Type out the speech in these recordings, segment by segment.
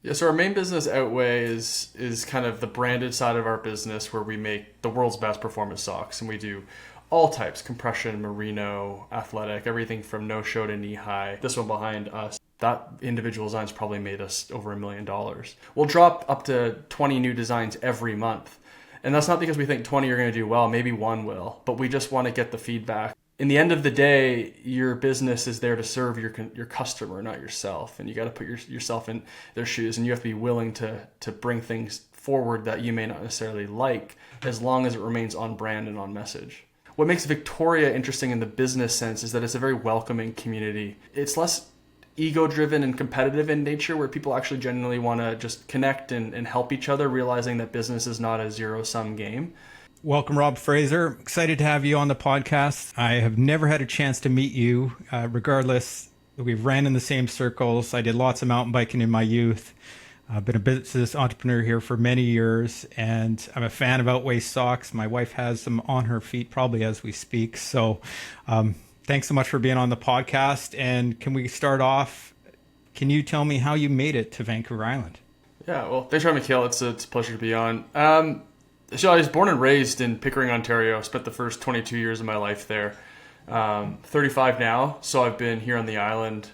Yeah, so our main business, Outway, is kind of the branded side of our business where we make the world's best performance socks, and we do all types: compression, merino, athletic, everything from no show to knee high. This one behind us, that individual design's probably made us over $1 million. We'll drop up to 20 new designs every month, and that's not because we think 20 are going to do well. Maybe one will, but we just want to get the feedback. In the end of the day, your business is there to serve your customer, not yourself. And you got to put yourself in their shoes, and you have to be willing to bring things forward that you may not necessarily like, as long as it remains on brand and on message. What makes Victoria interesting in the business sense is that it's a very welcoming community. It's less ego-driven and competitive in nature, where people actually genuinely want to just connect and help each other, realizing that business is not a zero-sum game. Welcome, Rob Fraser. Excited to have you on the podcast. I have never had a chance to meet you. Regardless, we've ran in the same circles. I did lots of mountain biking in my youth. I've been a business entrepreneur here for many years, and I'm a fan of Outway socks. My wife has them on her feet probably as we speak. So thanks so much for being on the podcast. And can we start off? Can you tell me how you made it to Vancouver Island? Yeah, well, thanks for having me, Kale. It's a pleasure to be on. So I was born and raised in Pickering, Ontario. Spent the first 22 years of my life there. 35 now, so I've been here on the island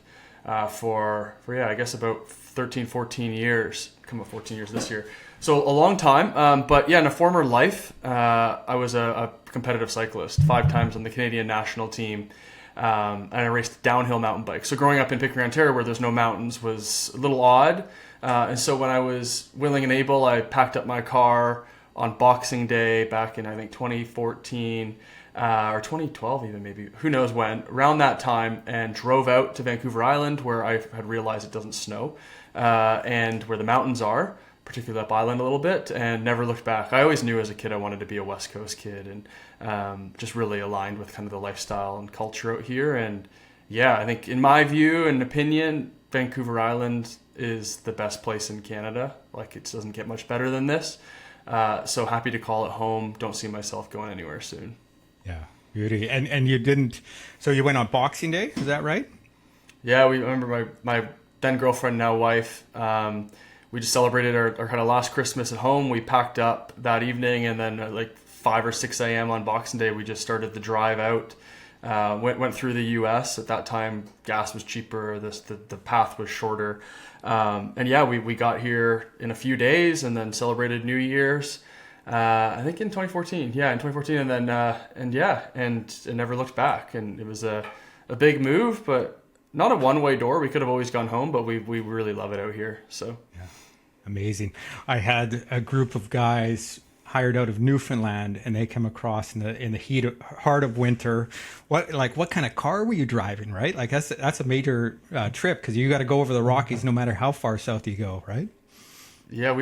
for I guess about 13, 14 years. Come up 14 years this year. So a long time. But yeah, in a former life, I was a competitive cyclist, 5 times on the Canadian national team. And I raced downhill mountain bikes. So growing up in Pickering, Ontario, where there's no mountains, was a little odd. And so when I was willing and able, I packed up my car on Boxing Day back in, I think, 2014 or 2012 even, maybe, who knows when, around that time, and drove out to Vancouver Island, where I had realized it doesn't snow, and where the mountains are, particularly up island a little bit, and never looked back. I always knew as a kid I wanted to be a West Coast kid, and just really aligned with kind of the lifestyle and culture out here. And yeah, I think in my view and opinion, Vancouver is the best place in Canada. Like, it doesn't get much better than this. So happy to call it home. Don't see myself going anywhere soon. Yeah, beauty. And you didn't, so you went on Boxing Day, is that right? Yeah, we remember my then girlfriend, now wife. We just celebrated our kind of last Christmas at home. We packed up that evening, and then at like 5 or 6 a.m. on Boxing Day, we just started the drive out. Went through the U.S. At that time, gas was cheaper. The path was shorter. And yeah, we got here in a few days and then celebrated New Year's. I think in 2014. Yeah, in 2014, and then and never looked back. And it was a big move, but not a one-way door. We could have always gone home, but we really love it out here. So yeah, amazing. I had a group of guys hired out of Newfoundland, and they come across in the heart of winter. What kind of car were you driving? Right, like that's a major trip, because you got to go over the Rockies no matter how far south you go, right? Yeah,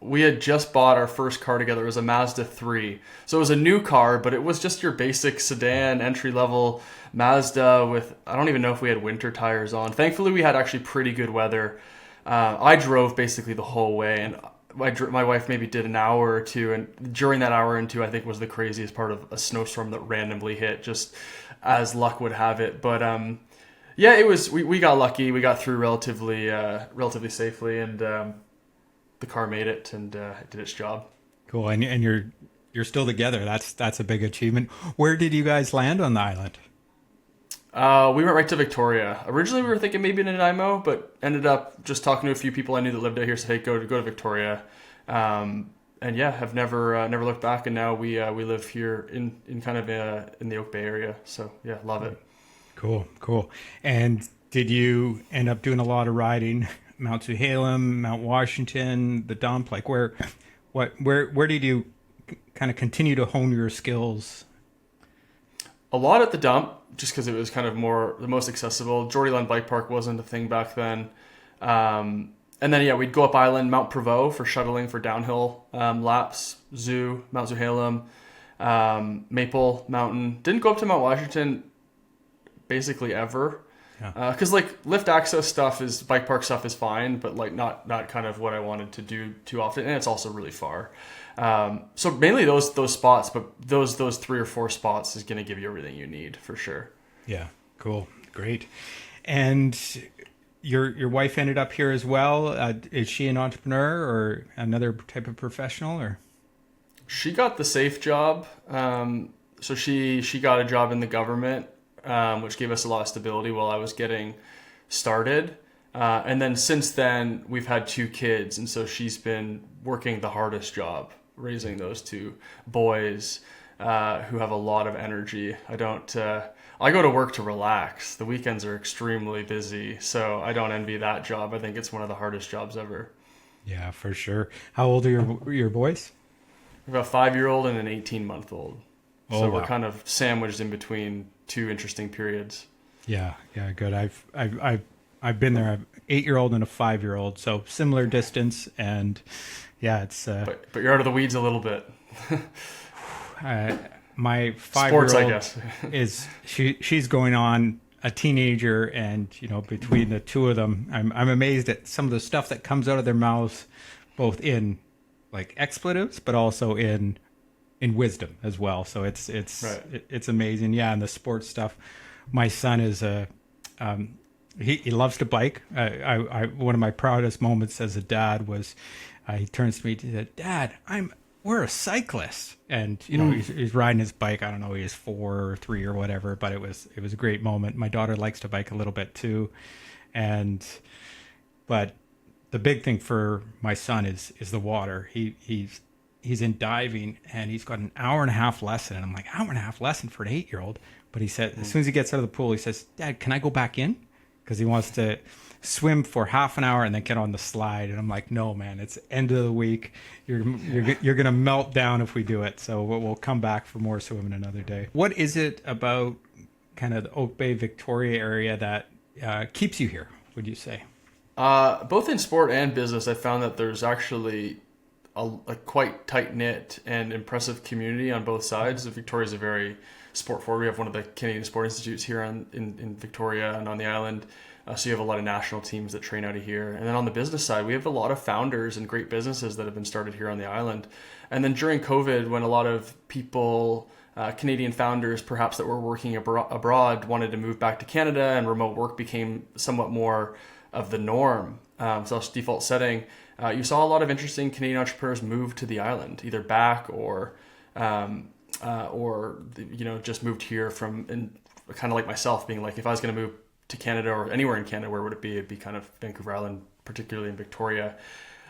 we had just bought our first car together. It was a Mazda 3. So it was a new car, but it was just your basic sedan, entry-level Mazda with, I don't even know if we had winter tires on. Thankfully, we had actually pretty good weather. I drove basically the whole way, and my wife maybe did an hour or two. And during that hour and two, I think was the craziest part of a snowstorm that randomly hit, just as luck would have it. But yeah, it was, we got lucky. We got through relatively safely, and the car made it and did its job. Cool. And you're still together. That's a big achievement. Where did you guys land on the island? We went right to Victoria. Originally, we were thinking maybe in Nanaimo, but ended up just talking to a few people I knew that lived out here. Said, "Hey, go to Victoria," and yeah, have never looked back. And now we live here in kind of in the Oak Bay area. So yeah, love it. Cool. And did you end up doing a lot of riding? Mount Zuhalem, Mount Washington, the dump, like where did you kind of continue to hone your skills? A lot at the dump, just because it was kind of the most accessible. Geordieland Bike Park wasn't a thing back then. And then yeah, we'd go up island, Mount Prevost for shuttling for downhill laps, Mount Zuhalem, Maple Mountain. Didn't go up to Mount Washington basically ever. Because like lift access stuff bike park stuff is fine, but like not kind of what I wanted to do too often, and it's also really far. So mainly those spots, but those 3 or 4 spots is going to give you everything you need for sure. Yeah, cool, great. And your wife ended up here as well. Is she an entrepreneur or another type of professional, or? She got the safe job. So she got a job in the government, which gave us a lot of stability while I was getting started. And then since then, we've had 2 kids. And so she's been working the hardest job, raising those 2 boys who have a lot of energy. I go to work to relax. The weekends are extremely busy. So I don't envy that job. I think it's one of the hardest jobs ever. Yeah, for sure. How old are your boys? We have a 5-year-old and an 18-month-old. Oh, So wow. we're kind of sandwiched in between 2 interesting periods. Yeah, good. I've been there. I have an 8-year-old and a 5-year-old, so similar distance, and yeah, it's. But you're out of the weeds a little bit. My 5-year-old Sports, I guess. is she's going on a teenager, and between the 2 of them, I'm amazed at some of the stuff that comes out of their mouths, both in like expletives, but also in wisdom as well. So it's Right. it's amazing. Yeah, and the sports stuff. My son is he loves to bike. I one of my proudest moments as a dad was he turns to me and said, "Dad, we're a cyclist," and he's riding his bike. I don't know, he's 4 or 3 or whatever, but it was a great moment. My daughter likes to bike a little bit too, but the big thing for my son is the water. He's in diving, and he's got an hour and a half lesson, and I'm like, hour and a half lesson for an 8-year-old? But he said, as soon as he gets out of the pool, he says, "Dad, can I go back in?" Because he wants to swim for half an hour and then get on the slide. And I'm like, no, man, it's end of the week. You're gonna melt down if we do it. So we'll come back for more swimming another day. What is it about kind of the Oak Bay, Victoria area that keeps you here, would you say? Both in sport and business, I found that there's actually a quite tight-knit and impressive community on both sides. Victoria's a very sport-forward. We have one of the Canadian Sport Institutes here in Victoria and on the island. So you have a lot of national teams that train out of here. And then on the business side, we have a lot of founders and great businesses that have been started here on the island. And then during COVID, when a lot of people, Canadian founders perhaps that were working abroad, wanted to move back to Canada, and remote work became somewhat more of the norm, default setting, you saw a lot of interesting Canadian entrepreneurs move to the island, either back or just moved here and kind of like myself, being like, if I was going to move to Canada or anywhere in Canada, where would it be? It'd be kind of Vancouver Island, particularly in Victoria.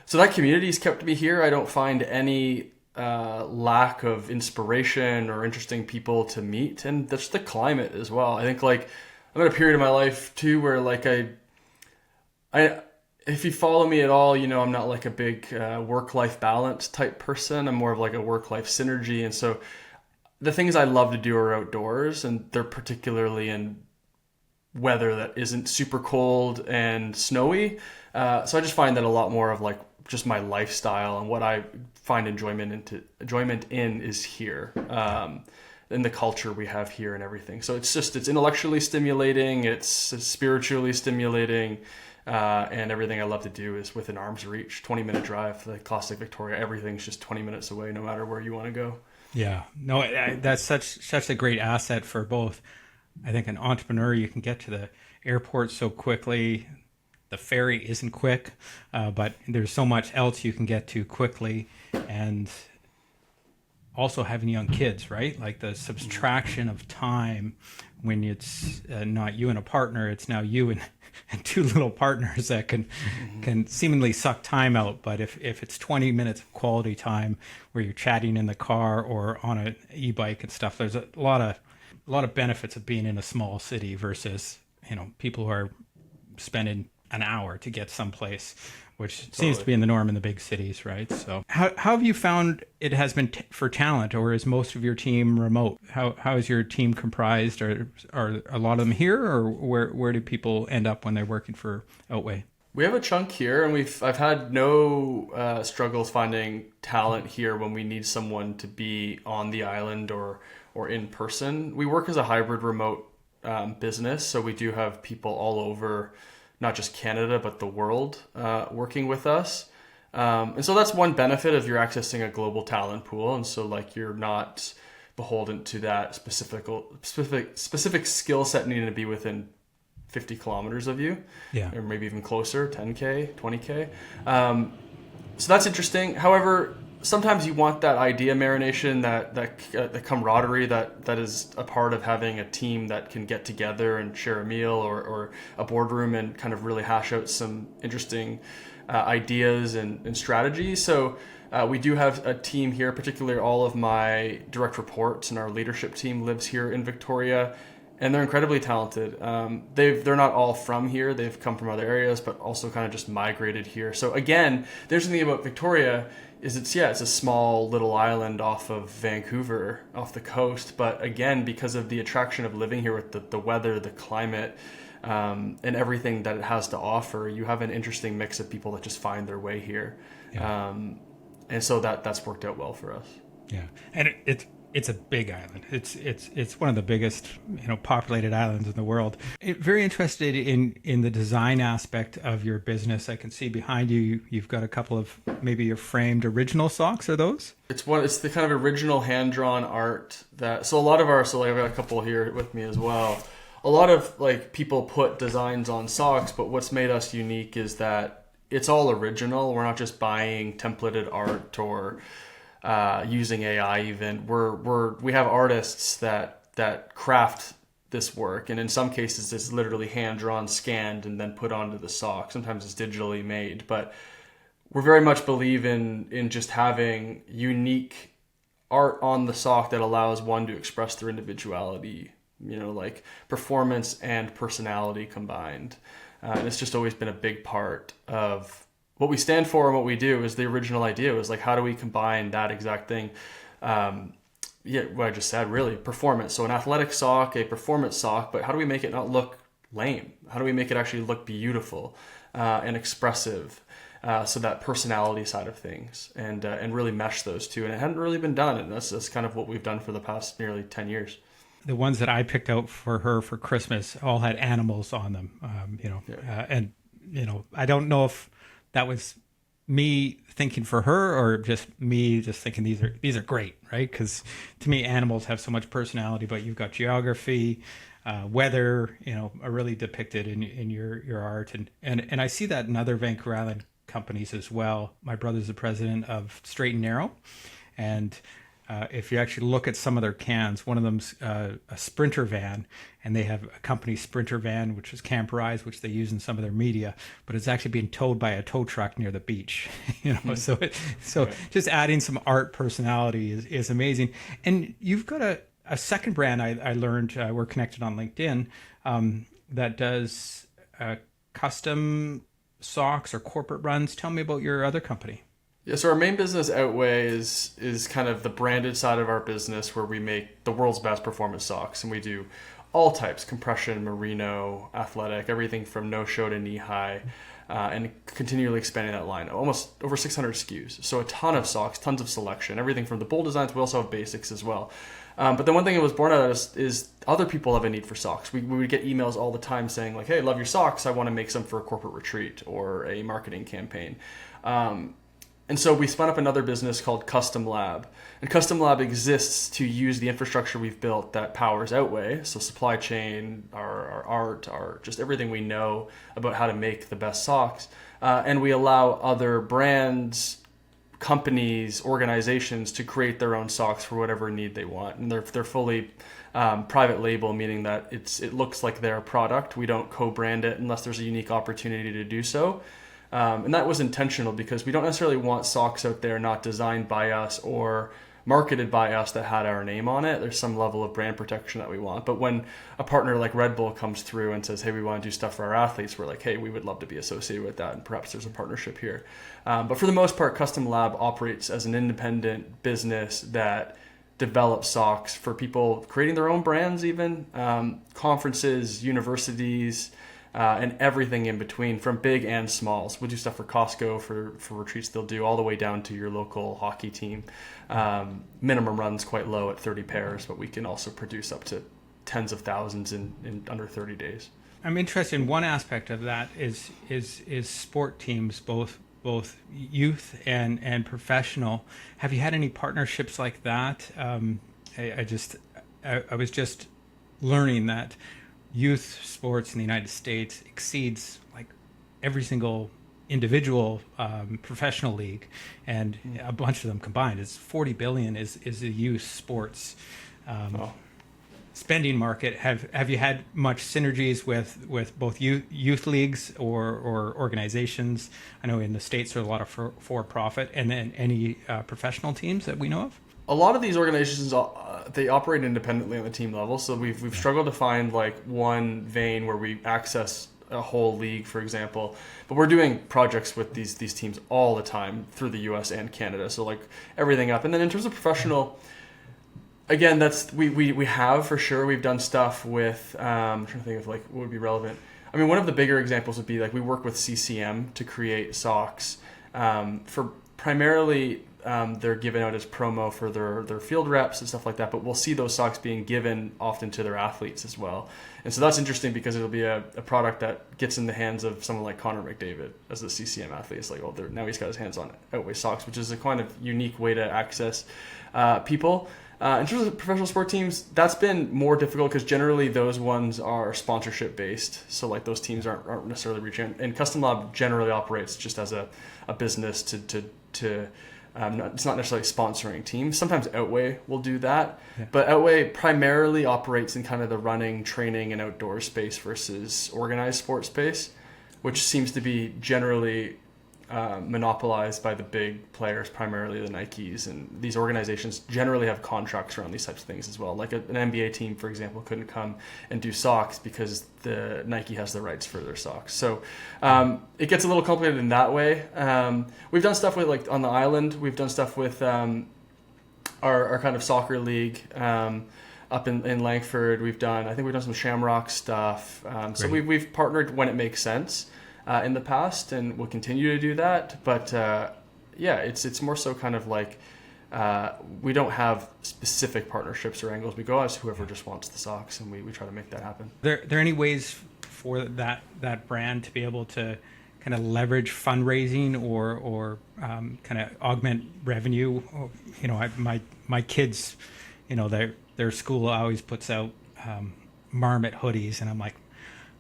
So that community's kept me here. I don't find any lack of inspiration or interesting people to meet, and that's the climate as well. I think I'm at a period of my life too where I if you follow me at all, I'm not like a big work-life balance type person. I'm more of like a work-life synergy. And so the things I love to do are outdoors, and they're particularly in weather that isn't super cold and snowy. So I just find that a lot more of like just my lifestyle and what I find enjoyment in is here. And the culture we have here and everything. So it's intellectually stimulating. It's spiritually stimulating. And everything I love to do is within arm's reach. 20-minute drive to the classic Victoria. Everything's just 20 minutes away, no matter where you want to go. Yeah, no, that's such a great asset for both. I think an entrepreneur, you can get to the airport so quickly. The ferry isn't quick, but there's so much else you can get to quickly. And also having young kids, right? Like the subtraction of time when it's not you and a partner, it's now you and 2 little partners that can seemingly suck time out. But if it's 20 minutes of quality time where you're chatting in the car or on an e-bike and stuff, there's a lot of benefits of being in a small city versus people who are spending an hour to get someplace, which seems to be in the norm in the big cities, right? So how have you found it has been for talent, or is most of your team remote? How is your team comprised? Are a lot of them here, or where do people end up when they're working for Outway? We have a chunk here, and I've had no struggles finding talent here when we need someone to be on the island or in person. We work as a hybrid remote business, so we do have people all over, not just Canada, but the world working with us. And so that's one benefit of you're accessing a global talent pool. And so you're not beholden to that specific skill set needing to be within 50 kilometers of you, Yeah. or maybe even closer, 10K, 20K. So that's interesting. However, sometimes you want that idea marination, that camaraderie that is a part of having a team that can get together and share a meal or a boardroom and kind of really hash out some interesting ideas and strategies. So we do have a team here, particularly all of my direct reports and our leadership team lives here in Victoria, and they're incredibly talented. They're not all from here. They've come from other areas, but also kind of just migrated here. So again, there's something about Victoria is it's a small little island off of Vancouver, off the coast. But again, because of the attraction of living here with the weather, the climate, and everything that it has to offer, you have an interesting mix of people that just find their way here. Yeah. And so that's worked out well for us. Yeah, and it's a big island. It's one of the biggest populated islands in the world. Very interested in the design aspect of your business. I can see behind you you've got a couple of maybe your framed original socks. Are those? It's the kind of original hand drawn art that. So a lot of I've got a couple here with me as well. A lot of people put designs on socks, but what's made us unique is that it's all original. We're not just buying templated art or using AI. Even we have artists that craft this work, and in some cases it's literally hand drawn, scanned, and then put onto the sock. Sometimes it's digitally made, but we very much believe in just having unique art on the sock that allows one to express their individuality. Like performance and personality combined. And it's just always been a big part of what we stand for and what we do. Is the original idea was how do we combine that exact thing? What I just said, really, performance. So an athletic sock, a performance sock, but how do we make it not look lame? How do we make it actually look beautiful and expressive? So that personality side of things and really mesh those two. And it hadn't really been done. And that's kind of what we've done for the past nearly 10 years. The ones that I picked out for her for Christmas all had animals on them, and I don't know if that was me thinking for her or just me just thinking these are great, right? Because to me, animals have so much personality, but you've got geography, weather, are really depicted in your art, and I see that in other Vancouver Island companies as well. My brother's the president of Straight and Narrow, and if you actually look at some of their cans, one of them's a Sprinter van, and they have a company Sprinter van, which is camperized, which they use in some of their media, but it's actually being towed by a tow truck near the beach. So just adding some art personality is amazing. And you've got a second brand I learned, we're connected on LinkedIn, that does custom socks or corporate runs. Tell me about your other company. Yeah, so our main business, Outway, is kind of the branded side of our business where we make the world's best performance socks. And we do all types, compression, merino, athletic, everything from no-show to knee-high, and continually expanding that line. Almost over 600 SKUs. So a ton of socks, tons of selection, everything from the bold designs. We also have basics as well. But the one thing it was born out of is other people have a need for socks. We would get emails all the time saying hey, love your socks. I want to make some for a corporate retreat or a marketing campaign. And so we spun up another business called Custom Lab. And Custom Lab exists to use the infrastructure we've built that powers Outway. So supply chain, our art, our just everything we know about how to make the best socks. And we allow other brands, companies, organizations to create their own socks for whatever need they want. And they're fully private label, meaning that it looks like their product. We don't co-brand it unless there's a unique opportunity to do so. And that was intentional because we don't necessarily want socks out there not designed by us or marketed by us that had our name on it. There's some level of brand protection that we want. But when a partner like Red Bull comes through and says, hey, we want to do stuff for our athletes, we're like, hey, we would love to be associated with that. And perhaps there's a partnership here. But for the most part, Custom Lab operates as an independent business that develops socks for people creating their own brands, even conferences, universities, and everything in between, from big and smalls. We'll do stuff for Costco, for retreats they'll do, all the way down to your local hockey team. Minimum run's quite low at 30 pairs, but we can also produce up to tens of thousands in under 30 days. I'm interested in one aspect of that is sport teams, both youth and professional. Have you had any partnerships like that? I was just learning that youth sports in the United States exceeds like every single individual professional league, and a bunch of them combined. It's 40 billion is the youth sports spending market. Have you had much synergies with both youth leagues or organizations? I know in the States there's a lot of for-profit, and then any professional teams that we know of? A lot of these organizations, they operate independently on the team level. So we've struggled to find like one vein where we access a whole league, for example. But we're doing projects with these teams all the time through the US and Canada. So like everything up. And then in terms of professional, again, that's we have for sure. We've done stuff with, I'm trying to think of like what would be relevant. I mean, one of the bigger examples would be like we work with CCM to create socks for primarily they're given out as promo for their field reps and stuff like that, but we'll see those socks being given often to their athletes as well. And so that's interesting because it'll be a product that gets in the hands of someone like Connor McDavid as a CCM athlete. It's like, oh, now he's got his hands on Outway socks, which is a kind of unique way to access people. In terms of professional sport teams, that's been more difficult because generally those ones are sponsorship based. So like those teams aren't necessarily reaching. And Custom Lab generally operates just as a business to it's not necessarily sponsoring teams. Sometimes Outway will do that, but Outway primarily operates in kind of the running, training, and outdoor space versus organized sports space, which seems to be generally monopolized by the big players, primarily the Nikes. And these organizations generally have contracts around these types of things as well. Like an NBA team, for example, couldn't come and do socks because the Nike has the rights for their socks. So it gets a little complicated in that way. We've done stuff with like on the island. We've done stuff with our kind of soccer league up in Langford. I think we've done some Shamrock stuff. So we've partnered when it makes sense. In the past, and we'll continue to do that. But it's more so kind of like we don't have specific partnerships or angles. We go as whoever just wants the socks, and we try to make that happen. There any ways for that brand to be able to kind of leverage fundraising or kind of augment revenue? You know, my kids, you know, their school always puts out Marmot hoodies, and I'm like,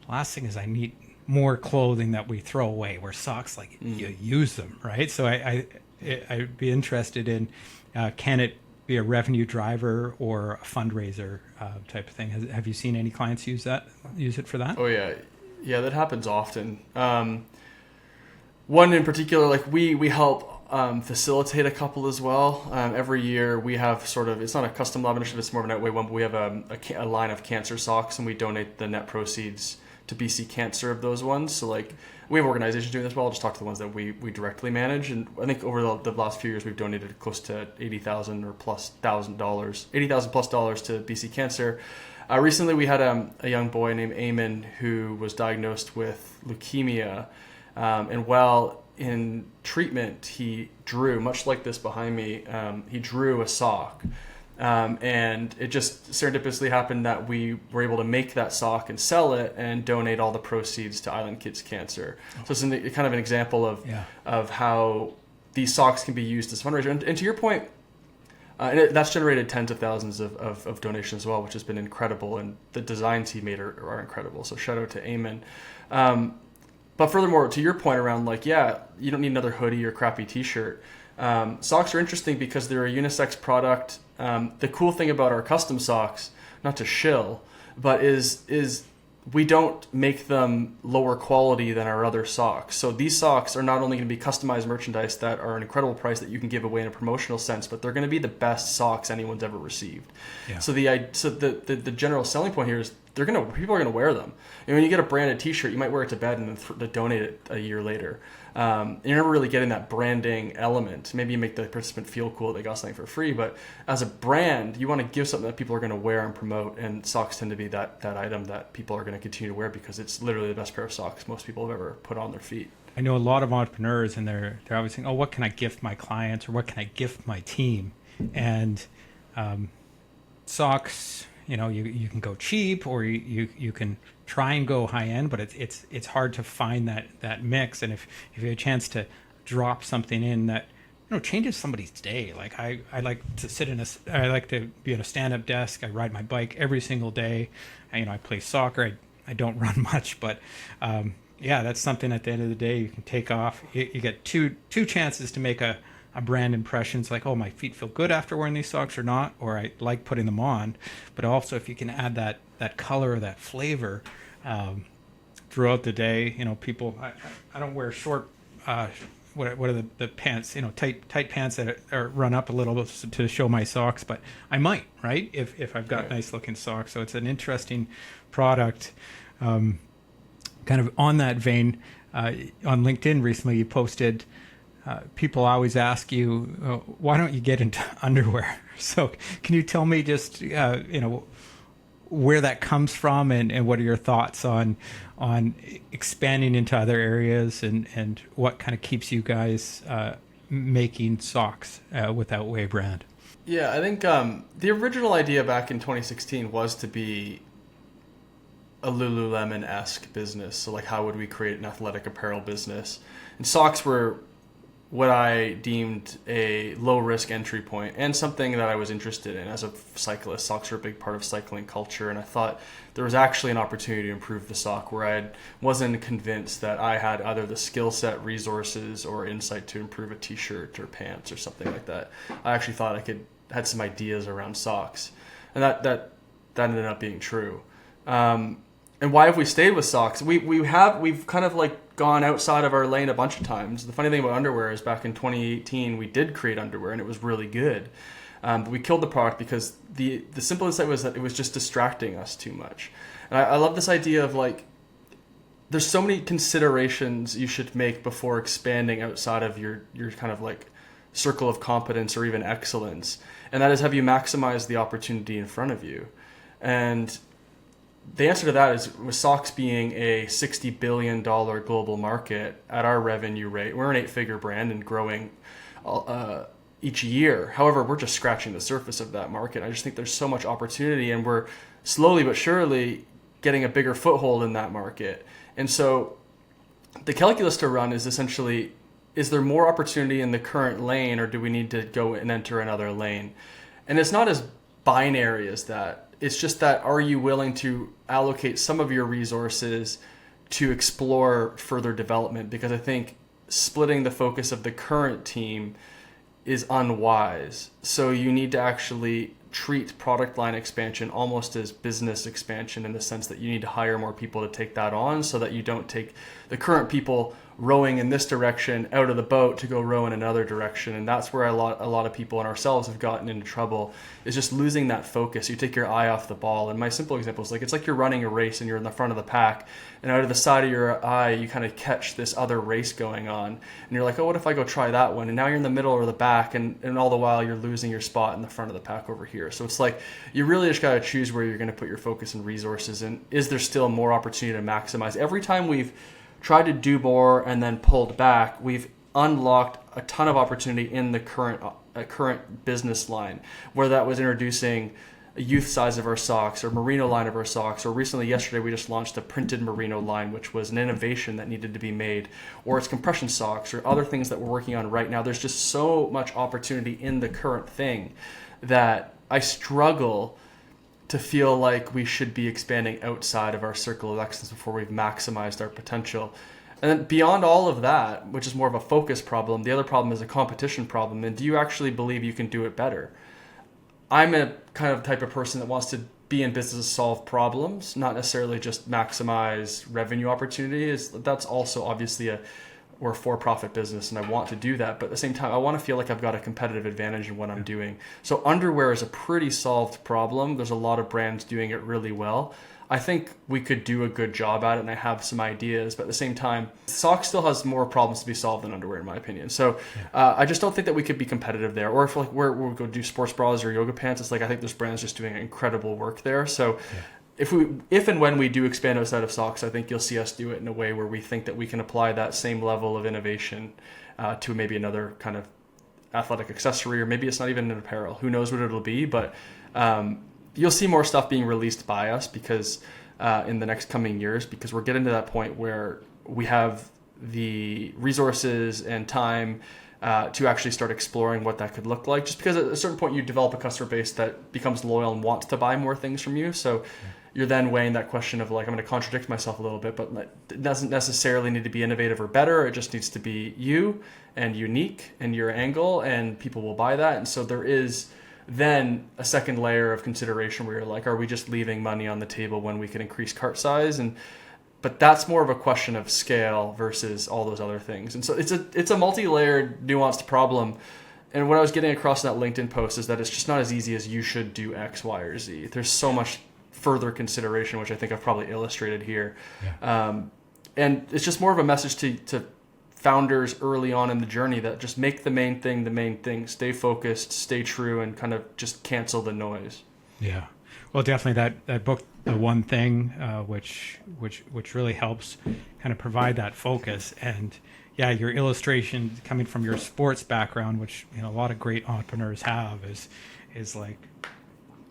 the last thing is I need more clothing that we throw away. Where socks, like you use them, right? So I'd be interested in can it be a revenue driver or a fundraiser type of thing? Have you seen any clients use it for that? Oh yeah, that happens often. One in particular, like we help facilitate a couple as well. Every year we have sort of, it's not a Custom Lab initiative, it's more of an Outway one, but we have a line of cancer socks, and we donate the net proceeds to BC Cancer of those ones. So like we have organizations doing this as well. I'll just talk to the ones that we directly manage. And I think over the last few years, we've donated close to $80,000 plus to BC Cancer. Recently we had a young boy named Eamon who was diagnosed with leukemia. And while in treatment, he drew, much like this behind me, he drew a sock. And it just serendipitously happened that we were able to make that sock and sell it and donate all the proceeds to Island Kids Cancer. So it's kind of an example of how these socks can be used as fundraiser. And to your point, that's generated tens of thousands of donations as well, which has been incredible. And the designs he made are incredible. So shout out to Eamon. But furthermore, to your point around like, you don't need another hoodie or crappy t-shirt. Socks are interesting because they're a unisex product. The cool thing about our custom socks, not to shill, but is we don't make them lower quality than our other socks. So these socks are not only going to be customized merchandise that are an incredible price that you can give away in a promotional sense, but they're going to be the best socks anyone's ever received. Yeah. So the general selling point here is people are going to wear them. And when you get a branded t-shirt, you might wear it to bed and then donate it a year later. You're never really getting that branding element. Maybe you make the participant feel cool that they got something for free, but as a brand, you want to give something that people are going to wear and promote, and socks tend to be that item that people are going to continue to wear because it's literally the best pair of socks most people have ever put on their feet. I know a lot of entrepreneurs, and they're always saying, oh, what can I gift my clients, or what can I gift my team? And socks, you know, you can go cheap, or you can try and go high end, but it's hard to find that mix. And if you have a chance to drop something in that, you know, changes somebody's day. Like I like to I like to be at a stand-up desk. I ride my bike every single day. I play soccer. I don't run much, but yeah, that's something at the end of the day you can take off. You get two chances to make a brand impression. It's like, oh, my feet feel good after wearing these socks or not, or I like putting them on. But also if you can add that color or that flavor throughout the day, people, I don't wear short, what are the pants, tight pants that are run up a little bit to show my socks, but I might, right? If I've got Right. nice looking socks. So it's an interesting product. Kind of on that vein, on LinkedIn recently, you posted, people always ask you, why don't you get into underwear? So can you tell me just, where that comes from and what are your thoughts on expanding into other areas and what kind of keeps you guys making socks with Outway brand? Yeah, I think the original idea back in 2016 was to be a Lululemon-esque business. So like, how would we create an athletic apparel business? And socks were what I deemed a low-risk entry point and something that I was interested in. As a cyclist, socks are a big part of cycling culture, and I thought there was actually an opportunity to improve the sock where I wasn't convinced that I had either the skill set, resources, or insight to improve a t-shirt or pants or something like that. I actually thought I had some ideas around socks, and that ended up being true. And why have we stayed with socks? We've kind of like gone outside of our lane a bunch of times. The funny thing about underwear is back in 2018 we did create underwear and it was really good, but we killed the product because the simple insight was that it was just distracting us too much. And I love this idea of like, there's so many considerations you should make before expanding outside of your kind of like circle of competence or even excellence, and that is, have you maximized the opportunity in front of you? And the answer to that is, with socks being a $60 billion global market at our revenue rate, we're an 8-figure brand and growing each year. However, we're just scratching the surface of that market. I just think there's so much opportunity, and we're slowly but surely getting a bigger foothold in that market. And so the calculus to run is essentially, is there more opportunity in the current lane, or do we need to go and enter another lane? And it's not as binary as that. It's just that, are you willing to allocate some of your resources to explore further development? Because I think splitting the focus of the current team is unwise. So you need to actually treat product line expansion almost as business expansion, in the sense that you need to hire more people to take that on, so that you don't take the current people rowing in this direction out of the boat to go row in another direction. And that's where a lot of people and ourselves have gotten into trouble, is just losing that focus. You take your eye off the ball. And my simple example is like, it's like you're running a race and you're in the front of the pack, and out of the side of your eye you kind of catch this other race going on, and you're like, oh, what if I go try that one? And now you're in the middle or the back, and all the while you're losing your spot in the front of the pack over here. So it's like, you really just got to choose where you're going to put your focus and resources, and is there still more opportunity to maximize? Every time we've tried to do more and then pulled back, we've unlocked a ton of opportunity in the current business line, where that was introducing a youth size of our socks, or merino line of our socks, or recently yesterday we just launched a printed merino line, which was an innovation that needed to be made, or it's compression socks, or other things that we're working on right now. There's just so much opportunity in the current thing that I struggle to feel like we should be expanding outside of our circle of excellence before we've maximized our potential. And then beyond all of that, which is more of a focus problem, the other problem is a competition problem. And do you actually believe you can do it better? I'm a kind of type of person that wants to be in business to solve problems, not necessarily just maximize revenue opportunities. That's also obviously we're a for-profit business, and I want to do that. But at the same time, I want to feel like I've got a competitive advantage in what I'm doing. So underwear is a pretty solved problem. There's a lot of brands doing it really well. I think we could do a good job at it, and I have some ideas. But at the same time, socks still has more problems to be solved than underwear, in my opinion. So I just don't think that we could be competitive there. Or if like we'll go do sports bras or yoga pants, it's like, I think there's brands just doing incredible work there. So if and when we do expand outside of socks, I think you'll see us do it in a way where we think that we can apply that same level of innovation to maybe another kind of athletic accessory, or maybe it's not even an apparel. Who knows what it'll be, but you'll see more stuff being released by us because in the next coming years, because we're getting to that point where we have the resources and time to actually start exploring what that could look like. Just because at a certain point you develop a customer base that becomes loyal and wants to buy more things from you. So you're then weighing that question of like, I'm going to contradict myself a little bit, but it doesn't necessarily need to be innovative or better. It just needs to be you and unique and your angle, and people will buy that. And so there is then a second layer of consideration where you're like, are we just leaving money on the table when we can increase cart size? But that's more of a question of scale versus all those other things. And so it's a multi-layered, nuanced problem. And what I was getting across in that LinkedIn post is that it's just not as easy as you should do X, Y, or Z. There's so much further consideration, which I think I've probably illustrated here. Yeah. And it's just more of a message to founders early on in the journey that just make the main thing, stay focused, stay true, and kind of just cancel the noise. Yeah. Well, definitely that book, The One Thing, which really helps kind of provide that focus. And yeah, your illustration coming from your sports background, which a lot of great entrepreneurs have, is like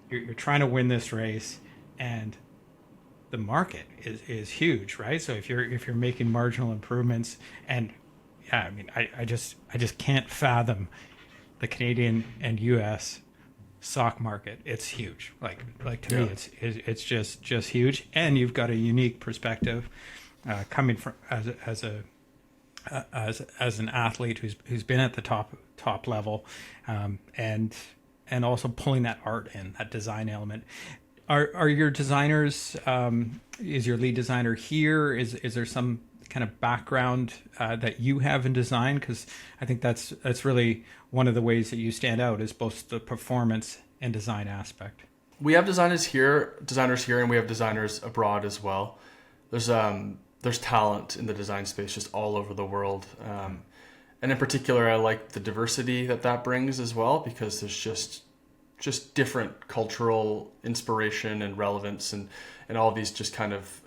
you're trying to win this race, and the market is huge, right? So if you're making marginal improvements, and yeah, I mean, I just can't fathom the Canadian and U.S. stock market. It's huge. Like to me, it's just huge. And you've got a unique perspective coming from as an athlete who's been at the top level, and also pulling that art in, that design element. Are your designers? Is your lead designer here? Is there some kind of background that you have in design? Because I think that's really one of the ways that you stand out, is both the performance and design aspect. We have designers here, and we have designers abroad as well. There's talent in the design space just all over the world. And in particular, I like the diversity that brings as well, because there's just different cultural inspiration and relevance and all these just kind of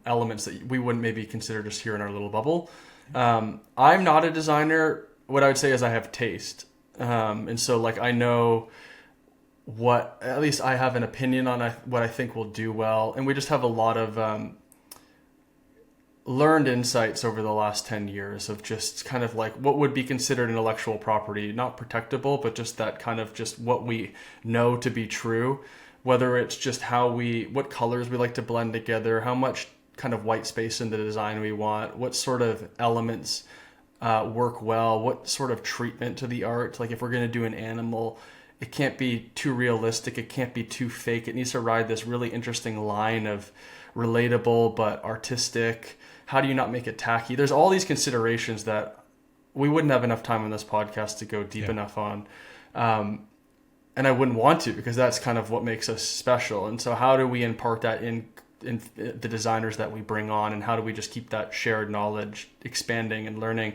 elements that we wouldn't maybe consider just here in our little bubble. I'm not a designer. What I would say is I have taste. And so like I know at least I have an opinion on what I think will do well. And we just have a lot of learned insights over the last 10 years of just kind of like what would be considered intellectual property, not protectable, but just that kind of just what we know to be true, whether it's just what colors we like to blend together, how much kind of white space in the design we want, what sort of elements work well, what sort of treatment to the art. Like if we're going to do an animal, it can't be too realistic, it can't be too fake. It needs to ride this really interesting line of relatable but artistic. How do you not make it tacky? There's all these considerations that we wouldn't have enough time on this podcast to go deep enough on. And I wouldn't want to, because that's kind of what makes us special. And so how do we impart that in the designers that we bring on, and how do we just keep that shared knowledge expanding and learning?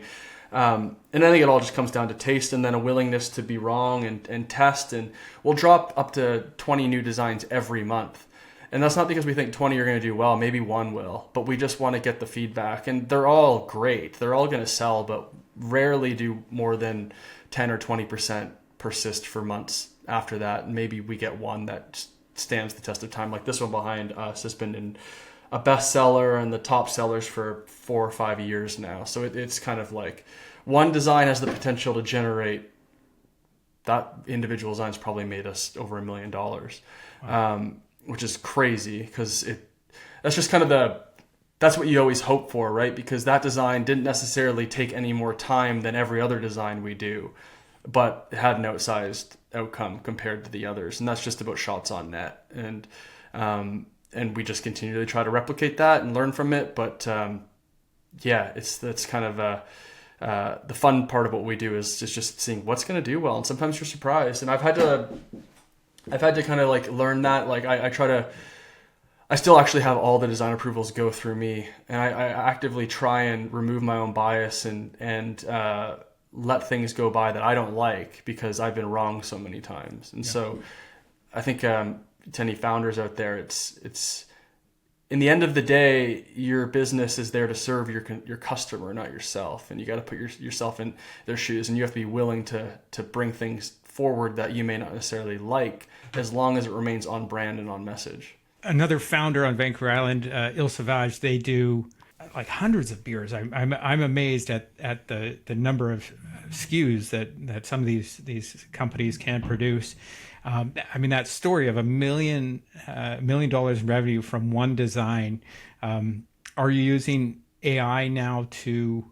And I think it all just comes down to taste, and then a willingness to be wrong and test. And we'll drop up to 20 new designs every month. And that's not because we think 20 are going to do well. Maybe one will, but we just want to get the feedback. And they're all great. They're all going to sell, but rarely do more than 10 or 20% persist for months after that. And maybe we get one that stands the test of time. Like this one behind us has been in a bestseller and the top sellers for 4 or 5 years now. So it's kind of like one design has the potential to generate, that individual design's probably made us over $1 million. Wow. Which is crazy, because that's just kind of that's what you always hope for, right? Because that design didn't necessarily take any more time than every other design we do, but it had an outsized outcome compared to the others. And that's just about shots on net. And we just continually try to replicate that and learn from it. But that's kind of the fun part of what we do is just seeing what's going to do well. And sometimes you're surprised. And I've had to kind of like learn that. Like I still actually have all the design approvals go through me, and I actively try and remove my own bias and let things go by that I don't like, because I've been wrong so many times. And so I think to any founders out there, it's in the end of the day, your business is there to serve your customer, not yourself. And you got to put yourself in their shoes, and you have to be willing to bring things forward that you may not necessarily like, as long as it remains on brand and on message. Another founder on Vancouver Island, Il Sauvage, they do like hundreds of beers. I'm amazed at the number of SKUs that some of these companies can produce. I mean, that story of $1 million in revenue from one design. Are you using AI now to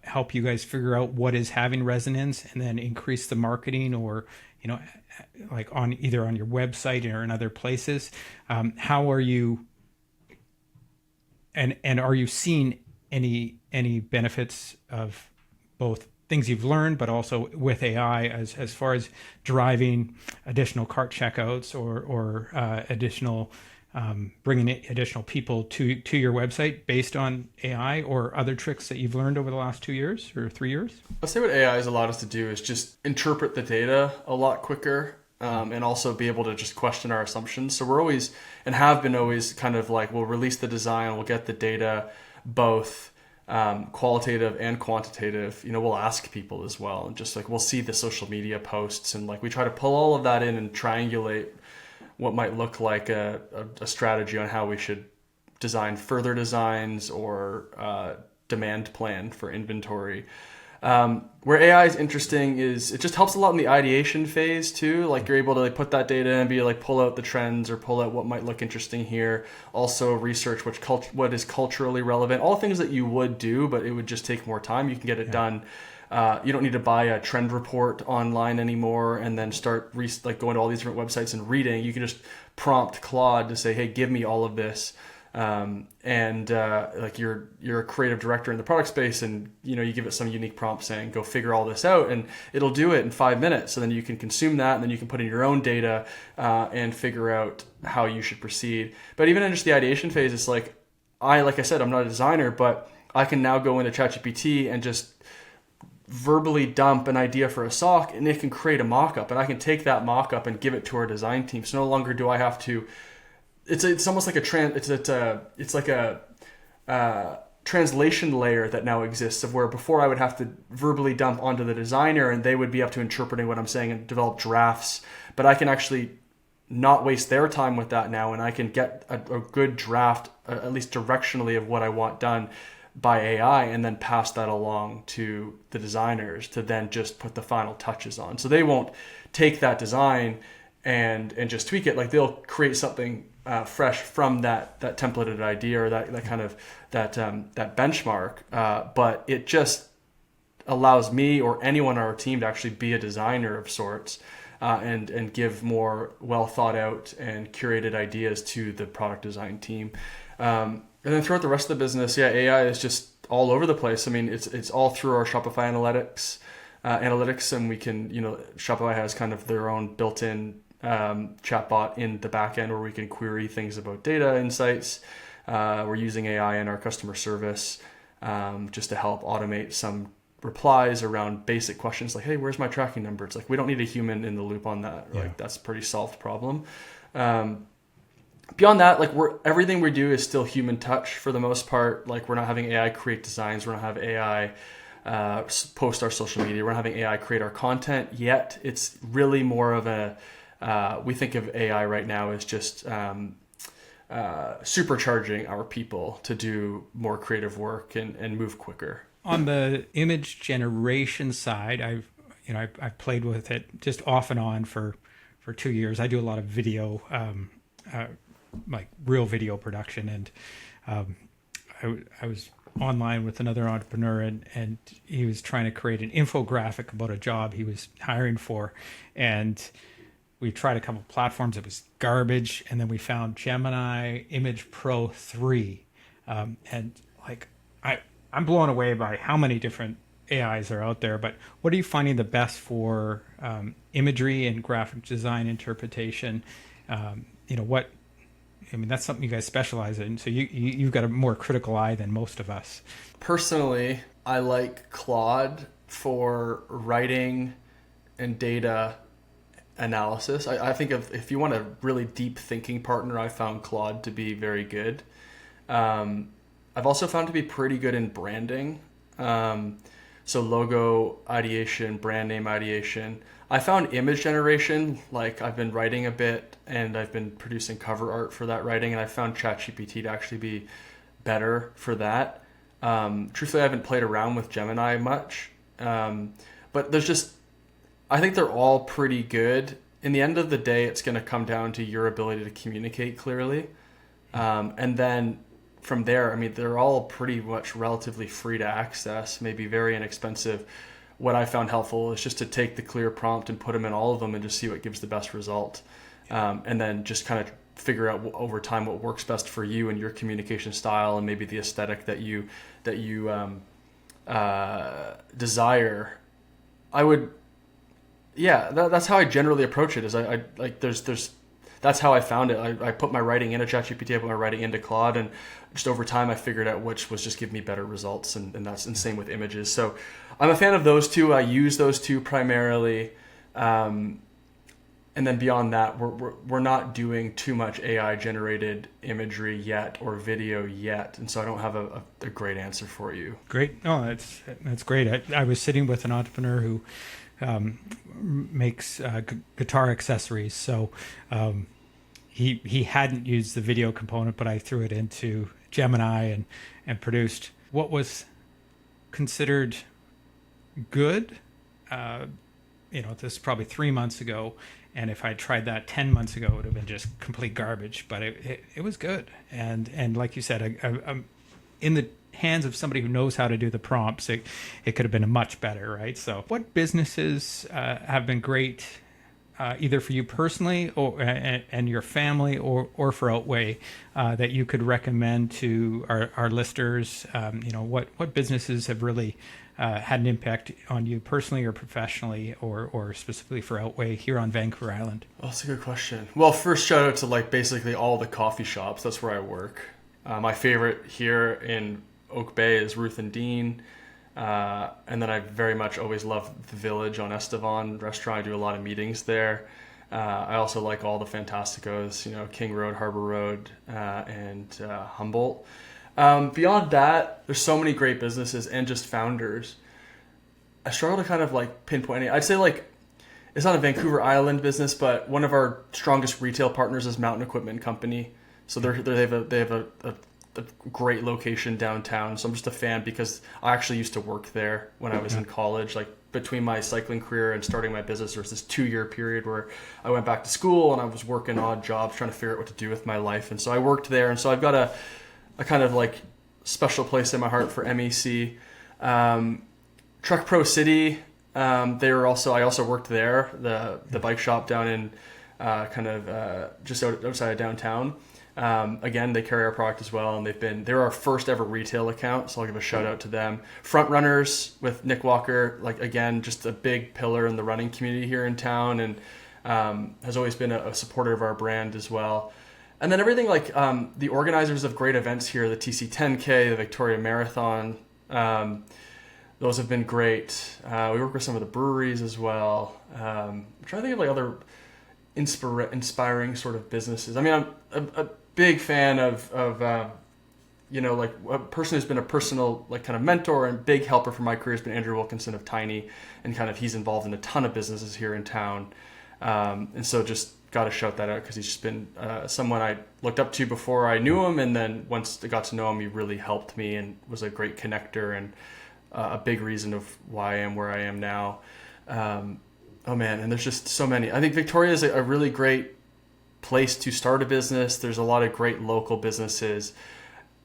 help you guys figure out what is having resonance and then increase the marketing, or like on either on your website or in other places? How are you? And are you seeing any benefits of both things you've learned, but also with AI as far as driving additional cart checkouts or additional bringing in additional people to your website based on AI or other tricks that you've learned over the last 2 years or 3 years? I'll say what AI has allowed us to do is just interpret the data a lot quicker. And also be able to just question our assumptions. So we're always, and have been always, kind of like, we'll release the design, we'll get the data, both qualitative and quantitative. We'll ask people as well, and just like we'll see the social media posts, and like we try to pull all of that in and triangulate what might look like a strategy on how we should design further designs or demand plan for inventory. Where AI is interesting is it just helps a lot in the ideation phase too. Like you're able to like put that data and be like, pull out the trends or pull out what might look interesting here. Also research what is culturally relevant, all things that you would do, but it would just take more time. You can get it done. You don't need to buy a trend report online anymore and then start going to all these different websites and reading. You can just prompt Claude to say, hey, give me all of this. Like you're a creative director in the product space, and you give it some unique prompt saying go figure all this out, and it'll do it in 5 minutes. So then you can consume that, and then you can put in your own data and figure out how you should proceed. But even in just the ideation phase, it's like I said, I'm not a designer, but I can now go into ChatGPT and just verbally dump an idea for a sock, and it can create a mock-up, and I can take that mock-up and give it to our design team. So no longer do I have to. It's almost like it's like a translation layer that now exists, of where before I would have to verbally dump onto the designer and they would be up to interpreting what I'm saying and develop drafts. But I can actually not waste their time with that now, and I can get a good draft, at least directionally, of what I want done by AI, and then pass that along to the designers to then just put the final touches on. So they won't take that design and just tweak it. Like they'll create something fresh from that templated idea or that kind of that benchmark, but it just allows me or anyone on our team to actually be a designer of sorts, and give more well thought out and curated ideas to the product design team. And then throughout the rest of the business, AI is just all over the place. I mean, it's all through our Shopify analytics, and we can, Shopify has kind of their own built-in chatbot in the back end where we can query things about data insights. We're using AI in our customer service just to help automate some replies around basic questions like, hey, where's my tracking number? It's like, we don't need a human in the loop on that. Yeah. Like that's a pretty solved problem. Beyond that, like everything we do is still human touch for the most part. Like we're not having AI create designs. We're not having AI post our social media. We're not having AI create our content yet. It's really more of we think of AI right now as just supercharging our people to do more creative work and move quicker. On the image generation side, I've played with it just off and on for 2 years. I do a lot of video, like real video production, and I was online with another entrepreneur, and he was trying to create an infographic about a job he was hiring for, and we tried a couple platforms. It was garbage, and then we found Gemini Image Pro 3, and like I'm blown away by how many different AIs are out there. But what are you finding the best for imagery and graphic design interpretation? That's something you guys specialize in. So you've got a more critical eye than most of us. Personally, I like Claude for writing and data analysis. I think if you want a really deep thinking partner, I found Claude to be very good. I've also found to be pretty good in branding. So logo ideation, brand name ideation. I found image generation, like I've been writing a bit and I've been producing cover art for that writing, and I found ChatGPT to actually be better for that. Truthfully, I haven't played around with Gemini much, but I think they're all pretty good. In the end of the day, it's going to come down to your ability to communicate clearly. And then from there, I mean, they're all pretty much relatively free to access, maybe very inexpensive. What I found helpful is just to take the clear prompt and put them in all of them and just see what gives the best result. And then just kind of figure out over time what works best for you and your communication style and maybe the aesthetic that you desire. That's how I generally approach it. Is I like that's how I found it. I put my writing into ChatGPT, I put my writing into Claude, and just over time I figured out which was just give me better results, and that's the same with images. So I'm a fan of those two. I use those two primarily, and then beyond that, we're not doing too much AI generated imagery yet or video yet, and so I don't have a great answer for you. Great. No, that's great. I was sitting with an entrepreneur who makes guitar accessories. So he hadn't used the video component, but I threw it into Gemini and produced what was considered good. This is probably 3 months ago. And if I tried that 10 months ago, it would have been just complete garbage, but it was good. And like you said, I'm in the hands of somebody who knows how to do the prompts. It could have been much better, right? So what businesses have been great, either for you personally or and your family or for Outway, that you could recommend to our listeners? What businesses have really had an impact on you personally or professionally, or specifically for Outway here on Vancouver Island? Well, that's a good question. Well, first shout out to basically all the coffee shops. That's where I work. My favorite here in Oak Bay is Ruth and Dean. And then I very much always love the Village on Estevan restaurant. I do a lot of meetings there. I also like all the Fantasticos, King Road, Harbor Road, and Humboldt. Beyond that, there's so many great businesses and just founders. I struggle to kind of pinpoint any. I'd say it's not a Vancouver Island business, but one of our strongest retail partners is Mountain Equipment Company. So they have a great location downtown. So I'm just a fan because I actually used to work there when I was in college. Between my cycling career and starting my business, there was this 2-year period where I went back to school and I was working odd jobs trying to figure out what to do with my life. And so I worked there. And so I've got a kind of special place in my heart for MEC. Truck Pro City, I also worked there, the bike shop down in just outside of downtown. Again, they carry our product as well, and they're our first ever retail account, so I'll give a shout out to them. Front Runners with Nick Walker, again, just a big pillar in the running community here in town, and has always been a supporter of our brand as well. And then everything the organizers of great events here, the TC 10K, the Victoria Marathon, those have been great. We work with some of the breweries as well. I'm trying to think of other inspiring sort of businesses. I mean, I'm a big fan of a person who's been a personal kind of mentor and big helper for my career has been Andrew Wilkinson of Tiny, and he's involved in a ton of businesses here in town. And so just got to shout that out because he's just been someone I looked up to before I knew him, and then once I got to know him, he really helped me and was a great connector and a big reason of why I am where I am now. Oh man, and there's just so many. I think Victoria is a really great place to start a business. There's a lot of great local businesses.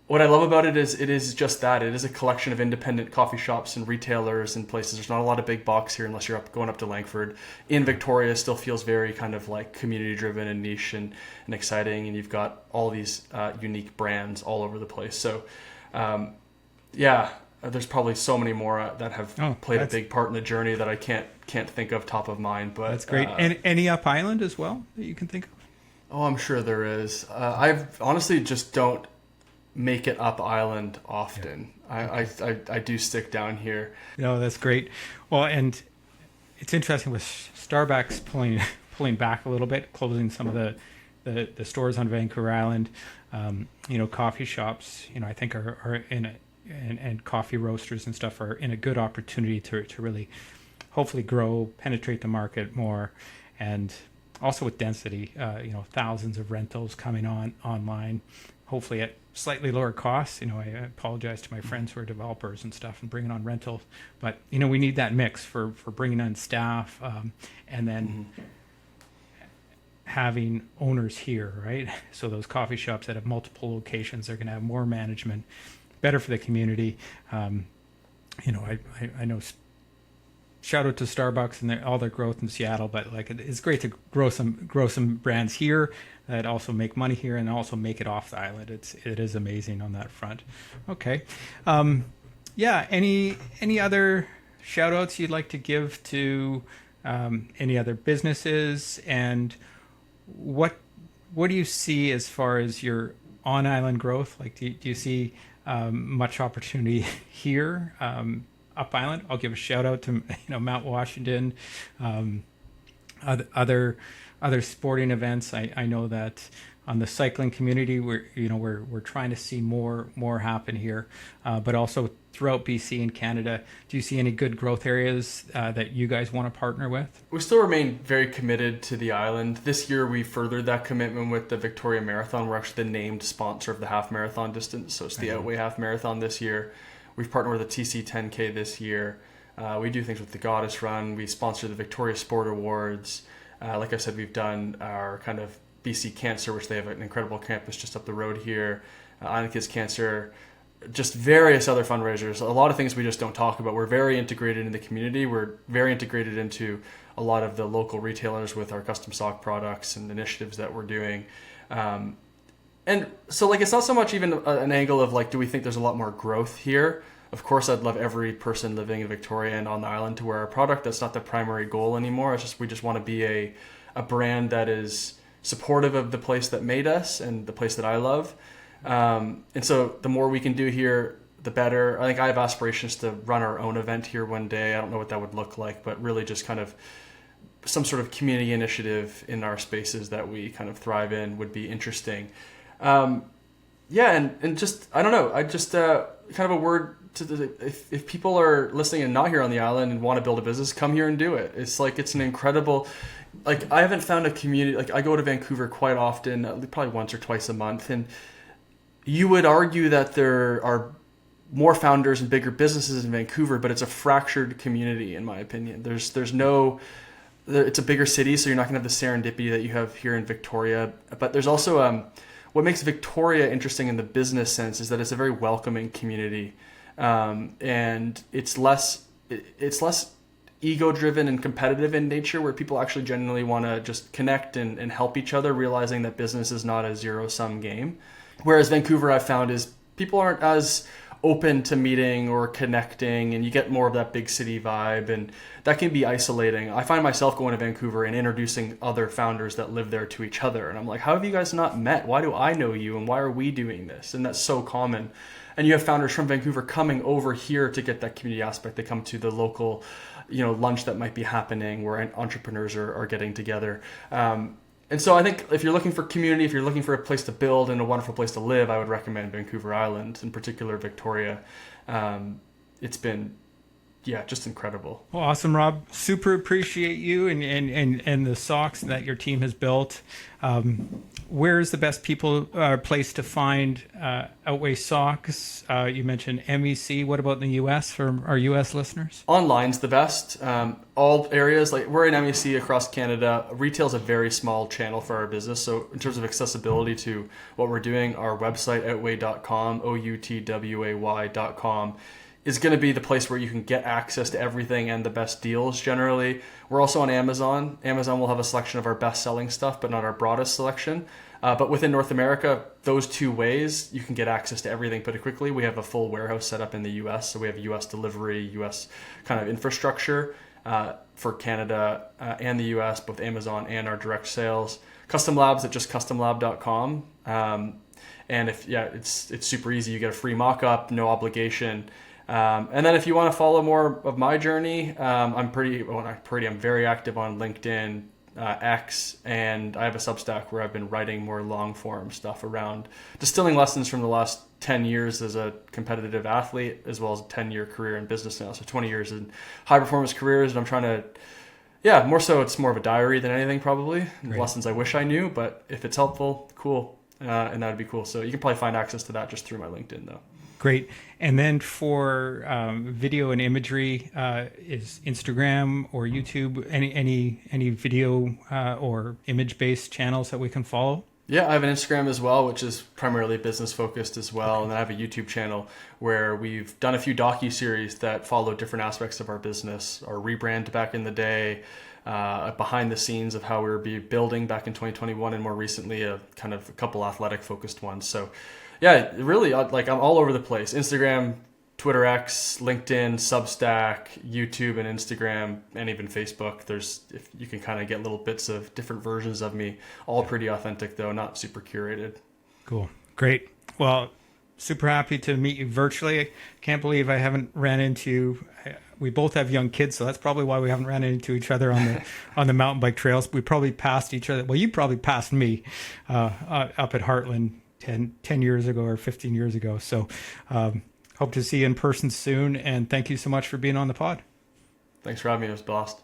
What I love about it is just that. It is a collection of independent coffee shops and retailers and places. There's not a lot of big box here unless you're going up to Langford. In Victoria, it still feels very kind of community driven and niche and exciting. And you've got all these unique brands all over the place. So there's probably so many more that have played a big part in the journey that I can't think of top of mind. But that's great. And any up island as well that you can think of? Oh, I'm sure there is. I've honestly just don't make it up island often. Yeah. I do stick down here. No, that's great. Well, and it's interesting with Starbucks pulling back a little bit, closing some of the stores on Vancouver Island. Coffee shops, I think are in a and coffee roasters and stuff are in a good opportunity to really hopefully grow, penetrate the market more. And also with density, thousands of rentals coming online, hopefully at slightly lower costs. I apologize to my friends who are developers and stuff and bringing on rentals, but we need that mix for bringing on staff, and then having owners here, right? So those coffee shops that have multiple locations, they're going to have more management, better for the community. I know. Shout out to Starbucks and all their growth in Seattle, but it's great to grow some brands here that also make money here and also make it off the island. It is amazing on that front. Okay, Any other shout outs you'd like to give to any other businesses, and what do you see as far as your on island growth? Do you see much opportunity here? Up Island, I'll give a shout out to Mount Washington, other sporting events. I know that on the cycling community, we're trying to see more happen here, but also throughout BC and Canada. Do you see any good growth areas that you guys want to partner with? We still remain very committed to the island. This year, we furthered that commitment with the Victoria Marathon. We're actually the named sponsor of the half marathon distance, so it's the Outway half marathon this year. We've partnered with the TC 10K this year. We do things with the Goddess Run. We sponsor the Victoria Sport Awards. Like I said, we've done our kind of BC Cancer, which they have an incredible campus just up the road here. Island Kids Cancer, just various other fundraisers. A lot of things we just don't talk about. We're very integrated in the community. We're very integrated into a lot of the local retailers with our custom sock products and initiatives that we're doing. And so, it's not so much even an angle of, do we think there's a lot more growth here? Of course, I'd love every person living in Victoria and on the island to wear our product. That's not the primary goal anymore. It's just we just want to be a brand that is supportive of the place that made us and the place that I love. And so the more we can do here, the better. I think I have aspirations to run our own event here one day. I don't know what that would look like, but really just kind of some sort of community initiative in our spaces that we kind of thrive in would be interesting. And just, I don't know, I just kind of a word to if people are listening and not here on the island and want to build a business, come here and do it. It's an incredible, I haven't found a community, I go to Vancouver quite often, probably once or twice a month, and you would argue that there are more founders and bigger businesses in Vancouver, but it's a fractured community in my opinion. It's a bigger city, so you're not going to have the serendipity that you have here in Victoria, but there's also what makes Victoria interesting in the business sense is that it's a very welcoming community, and it's less ego-driven and competitive in nature, where people actually genuinely want to just connect and help each other, realizing that business is not a zero-sum game. Whereas Vancouver, I've found, is people aren't as open to meeting or connecting, and you get more of that big city vibe, and that can be isolating. I find myself going to Vancouver and introducing other founders that live there to each other, and I'm like, how have you guys not met? Why do I know you, and why are we doing this? And that's so common. And you have founders from Vancouver coming over here to get that community aspect. They come to the local lunch that might be happening where entrepreneurs are getting together. And so I think if you're looking for community, if you're looking for a place to build and a wonderful place to live, I would recommend Vancouver Island, in particular Victoria. It's been, just incredible. Well, awesome, Rob. Super appreciate you and the socks that your team has built. Where is the best place to find Outway socks? You mentioned MEC. What about in the U.S. for our U.S. listeners? Online's the best. All areas, we're in MEC across Canada. Retail's a very small channel for our business. So in terms of accessibility to what we're doing, our website, outway.com, outway.com, is going to be the place where you can get access to everything and the best deals generally. We're also on Amazon. Amazon will have a selection of our best-selling stuff, but not our broadest selection. But within North America, those two ways, you can get access to everything pretty quickly. We have a full warehouse set up in the U.S., so we have U.S. delivery, U.S. kind of infrastructure for Canada and the U.S., both Amazon and our direct sales. Custom Labs at just customlab.com. And it's super easy. You get a free mock-up, no obligation. And then if you want to follow more of my journey, I'm very active on LinkedIn, X, and I have a Substack where I've been writing more long form stuff around distilling lessons from the last 10 years as a competitive athlete, as well as a 10-year career in business now. So 20 years in high performance careers. And I'm trying to, more so it's more of a diary than anything probably. Lessons I wish I knew, but if it's helpful, cool. and that would be cool. So you can probably find access to that just through my LinkedIn, though. Great. And then for video and imagery, is Instagram or YouTube any video or image-based channels that we can follow? Yeah, I have an Instagram as well, which is primarily business focused as well. And then I have a YouTube channel where we've done a few docu-series that follow different aspects of our business, our rebrand back in the day, behind the scenes of how we were building back in 2021, and more recently a couple athletic focused ones. So yeah, really, like, I'm all over the place. Instagram, Twitter X, LinkedIn, Substack, YouTube, and Instagram, and even Facebook. If you can kind of get little bits of different versions of me, all pretty authentic though, not super curated. Cool. Great. Well, super happy to meet you virtually. Can't believe I haven't ran into, we both have young kids, so that's probably why we haven't ran into each other on the mountain bike trails. We probably passed each other. Well, you probably passed me up at Heartland 10 years ago or 15 years ago. So hope to see you in person soon. And thank you so much for being on the pod. Thanks for having me. It was a blast.